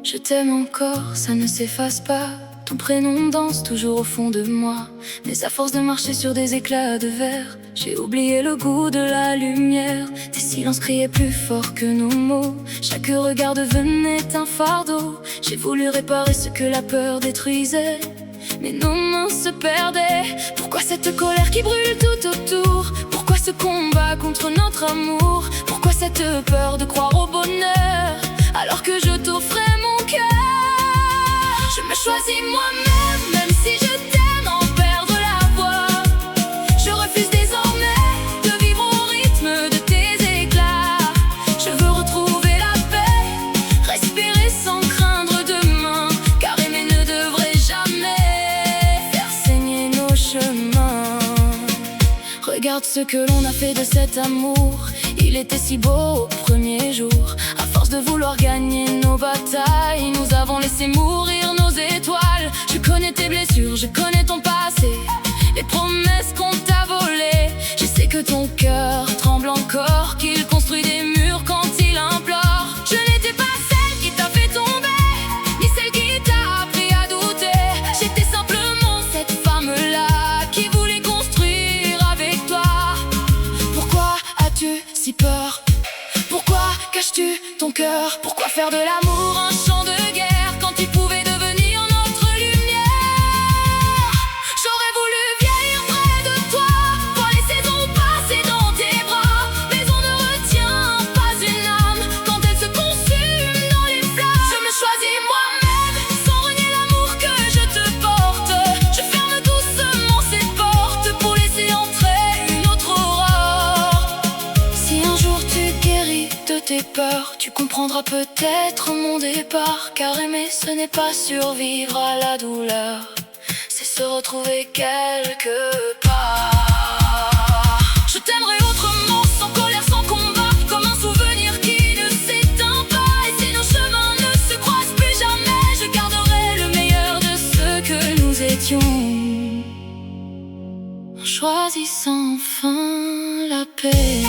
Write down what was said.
Je t'aime encore, ça ne s'efface pas. Ton prénom danse toujours au fond de moi. Mais à force de marcher sur des éclats de verre, j'ai oublié le goût de la lumière. Tes silences criaient plus fort que nos mots. Chaque regard devenait un fardeau. J'ai voulu réparer ce que la peur détruisait, mais nos mains se perdaient. Pourquoi cette colère qui brûle tout autour? Pourquoi ce combat contre notre amour? Pourquoi cette peur de croire au bonheur alors que je t'offrais mon cœur? Je me choisis moi-même, même si je t'aime en perdre la voix. Je refuse désormais de vivre au rythme de tes éclats. Je veux retrouver la paix, respirer sans craindre demain, car aimer ne devrait jamais faire saigner nos chemins. Regarde ce que l'on a fait de cet amour. Il était si beau au premier jour. À force de vouloir gagner nos batailles, nous avons laissé mourir nos étoiles. Je connais tes blessures, je connais ton passé, les promesses qu'on t'a volées. Je sais que ton cœur tremble encore, qu'il construit des murs quand il implore. Je n'étais pas celle qui t'a fait tomber, ni celle qui t'a appris à douter. J'étais simplement cette femme-là qui voulait construire avec toi. Pourquoi as-tu si peur? Pourquoi caches-tu ton cœur? Pourquoi faire de l'amour un champ de guerre quand il pouvait devenir notre lumière? J'aurais voulu vieillir près de toi, voir les saisons passer dans tes bras. Mais on ne retient pas une âme quand elle se consume dans les flammes. Je me choisis moi-même, sans renier l'amour que je te porte. Je ferme doucement cette porte pour laisser entrer une autre aurore. Si un jour tu guéris de tes peurs, tu comprendras peut-être mon départ. Car aimer, ce n'est pas survivre à la douleur, c'est se retrouver quelque part. Je t'aimerai autrement, sans colère, sans combat, comme un souvenir qui ne s'éteint pas. Et si nos chemins ne se croisent plus jamais, je garderai le meilleur de ce que nous étions, en choisissant enfin la paix.